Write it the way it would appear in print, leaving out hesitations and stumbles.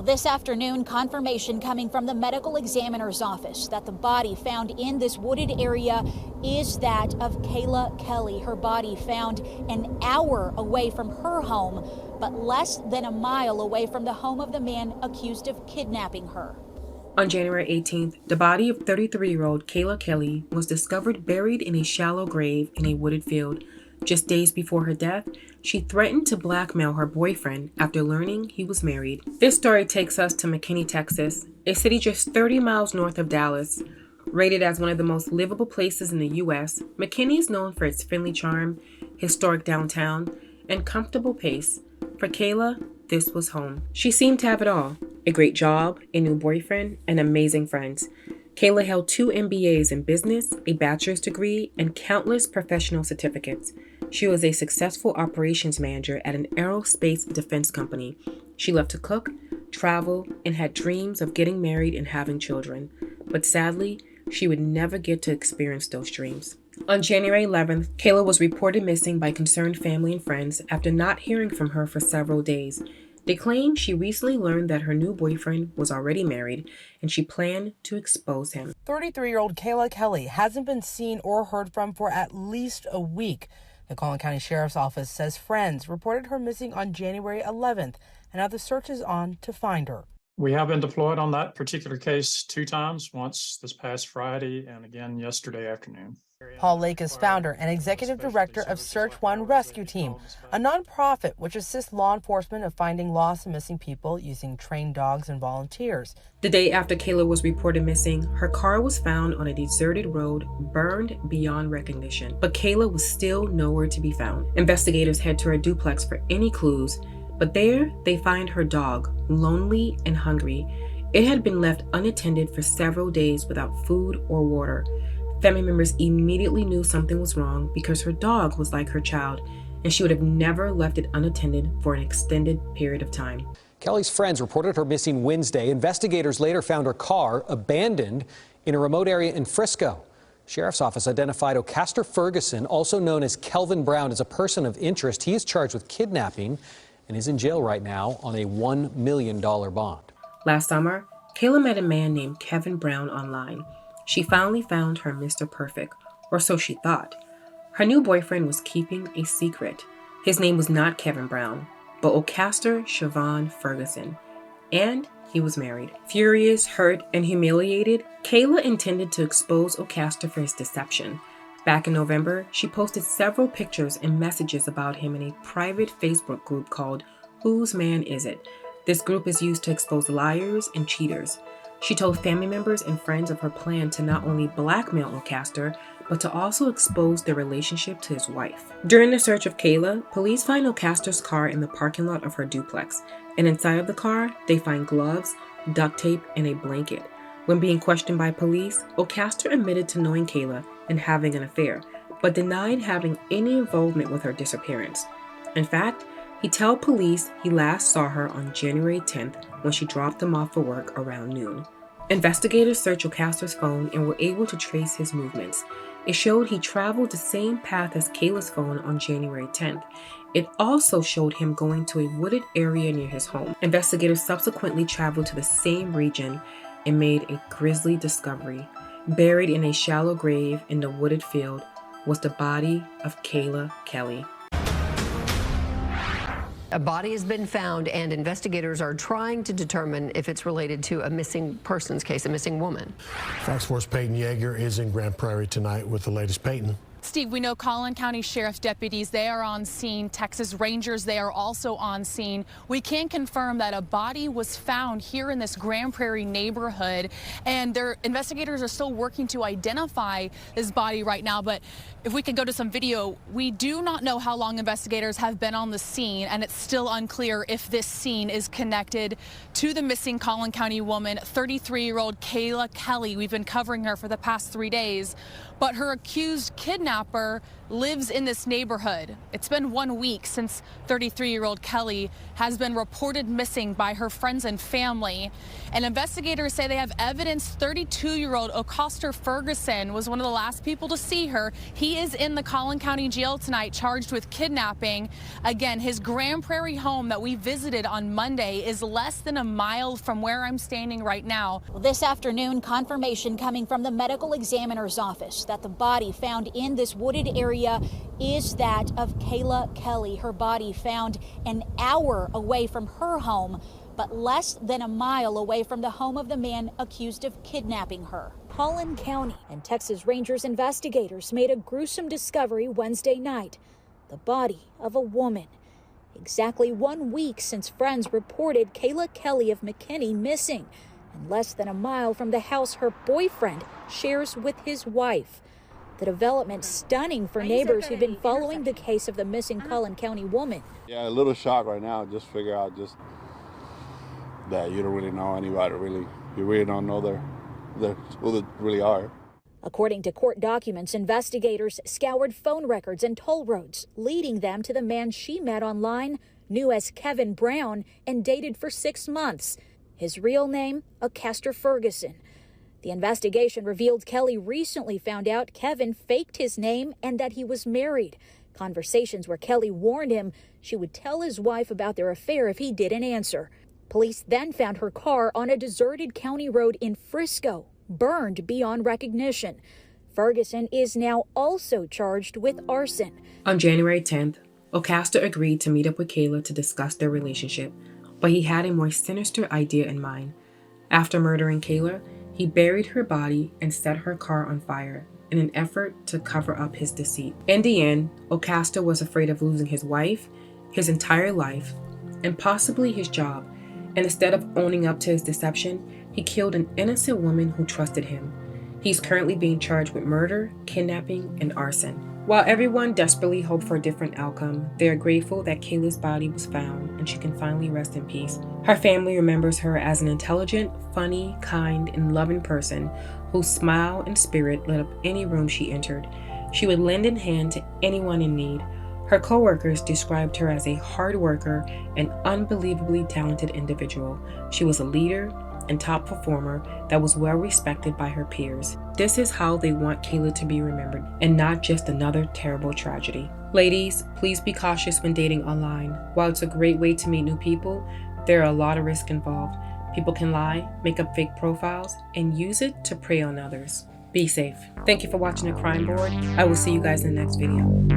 this afternoon, confirmation coming from the medical examiner's office that the body found in this wooded area is that of Kayla Kelley. Her body found an hour away from her home, but less than a mile away from the home of the man accused of kidnapping her. On January 18th, the body of 33-year-old Kayla Kelley was discovered buried in a shallow grave in a wooded field. Just days before her death, she threatened to blackmail her boyfriend after learning he was married. This story takes us to McKinney, Texas, a city just 30 miles north of Dallas. Rated as one of the most livable places in the U.S., McKinney is known for its friendly charm, historic downtown, and comfortable pace. For Kayla, this was home. She seemed to have it all: a great job, a new boyfriend, and amazing friends. Kayla held 2 MBAs in business, a bachelor's degree, and countless professional certificates. She was a successful operations manager at an aerospace defense company. She loved to cook, travel, and had dreams of getting married and having children. But sadly, she would never get to experience those dreams. On January 11th, Kayla was reported missing by concerned family and friends after not hearing from her for several days. They claim she recently learned that her new boyfriend was already married, and she planned to expose him. 33-year-old Kayla Kelley hasn't been seen or heard from for at least a week. The Collin County Sheriff's Office says friends reported her missing on January 11th, and now the search is on to find her. We have been deployed on that particular case 2 times, once this past Friday and again yesterday afternoon. Paul Lake is founder and executive director of Search One Rescue Team, a nonprofit which assists law enforcement of finding lost and missing people using trained dogs and volunteers. The day after Kayla was reported missing, her car was found on a deserted road, burned beyond recognition. But Kayla was still nowhere to be found. Investigators head to her duplex for any clues, but there they find her dog, lonely and hungry. It had been left unattended for several days without food or water. Family members immediately knew something was wrong because her dog was like her child, and she would have never left it unattended for an extended period of time. Kelley's friends reported her missing Wednesday. Investigators later found her car abandoned in a remote area in Frisco. Sheriff's Office identified Ocastor Ferguson, also known as Kelvin Brown, as a person of interest. He is charged with kidnapping and is in jail right now on a $1 million bond. Last summer, Kayla met a man named Kevin Brown online. She finally found her Mr. Perfect, or so she thought. Her new boyfriend was keeping a secret. His name was not Kevin Brown, but Ocastor Ferguson, and he was married. Furious, hurt, and humiliated, Kayla intended to expose Ocaster for his deception. Back in November, she posted several pictures and messages about him in a private Facebook group called Whose Man Is It? This group is used to expose liars and cheaters. She told family members and friends of her plan to not only blackmail Ocaster, but to also expose their relationship to his wife. During the search of Kayla, police find Ocaster's car in the parking lot of her duplex, and inside of the car, they find gloves, duct tape, and a blanket. When being questioned by police, Ocaster admitted to knowing Kayla and having an affair, but denied having any involvement with her disappearance. In fact, he told police he last saw her on January 10th when she dropped him off for work around noon. Investigators searched Ocaster's phone and were able to trace his movements. It showed he traveled the same path as Kayla's phone on January 10th. It also showed him going to a wooded area near his home. Investigators subsequently traveled to the same region and made a grisly discovery. Buried in a shallow grave in the wooded field was the body of Kayla Kelley. A body has been found, and investigators are trying to determine if it's related to a missing persons case, a missing woman. Fox 4's Peyton Yeager is in Grand Prairie tonight with the latest. Peyton. Steve, we know Collin County Sheriff's deputies, they are on scene. Texas Rangers, they are also on scene. We can confirm that a body was found here in this Grand Prairie neighborhood, and their investigators are still working to identify this body right now. But if we could go to some video, we do not know how long investigators have been on the scene, and it's still unclear if this scene is connected to the missing Collin County woman, 33-year-old Kayla Kelley. We've been covering her for the past 3 days, but her accused kidnapper kidnapper lives in this neighborhood. It's been 1 week since 33-year-old Kelley has been reported missing by her friends and family. And investigators say they have evidence 32-year-old Ocastor Ferguson was one of the last people to see her. He is in the Collin County Jail tonight, charged with kidnapping. Again, his Grand Prairie home that we visited on Monday is less than a mile from where I'm standing right now. Well, this afternoon, confirmation coming from the medical examiner's office that the body found in this wooded area is that of Kayla Kelley. Her body found an hour away from her home, but less than a mile away from the home of the man accused of kidnapping her. Collin County and Texas Rangers investigators made a gruesome discovery Wednesday night: the body of a woman. Exactly 1 week since friends reported Kayla Kelley of McKinney missing, and less than a mile from the house her boyfriend shares with his wife. The development stunning for neighbors who've been following the case of the missing Collin County woman. Yeah, a little shock right now. Just figure out that you don't really know anybody, really. You really don't know who they really are. According to court documents, investigators scoured phone records and toll roads, leading them to the man she met online, knew as Kevin Brown, and dated for 6 months. His real name, Ocastor Ferguson. The investigation revealed Kelley recently found out Kevin faked his name and that he was married. Conversations where Kelley warned him she would tell his wife about their affair if he didn't answer. Police then found her car on a deserted county road in Frisco, burned beyond recognition. Ferguson is now also charged with arson. On January 10th, Ocaster agreed to meet up with Kayla to discuss their relationship, but he had a more sinister idea in mind. After murdering Kayla, he buried her body and set her car on fire in an effort to cover up his deceit. In the end, Ocaster was afraid of losing his wife, his entire life, and possibly his job, and instead of owning up to his deception, he killed an innocent woman who trusted him. He's currently being charged with murder, kidnapping, and arson. While everyone desperately hoped for a different outcome, they are grateful that Kayla's body was found and she can finally rest in peace. Her family remembers her as an intelligent, funny, kind, and loving person whose smile and spirit lit up any room she entered. She would lend a hand to anyone in need. Her co-workers described her as a hard worker and unbelievably talented individual. She was a leader and top performer that was well respected by her peers. This is how they want Kayla to be remembered, and not just another terrible tragedy. Ladies, please be cautious when dating online. While it's a great way to meet new people, there are a lot of risks involved. People can lie, make up fake profiles, and use it to prey on others. Be safe. Thank you for watching The Crime Board. I will see you guys in the next video.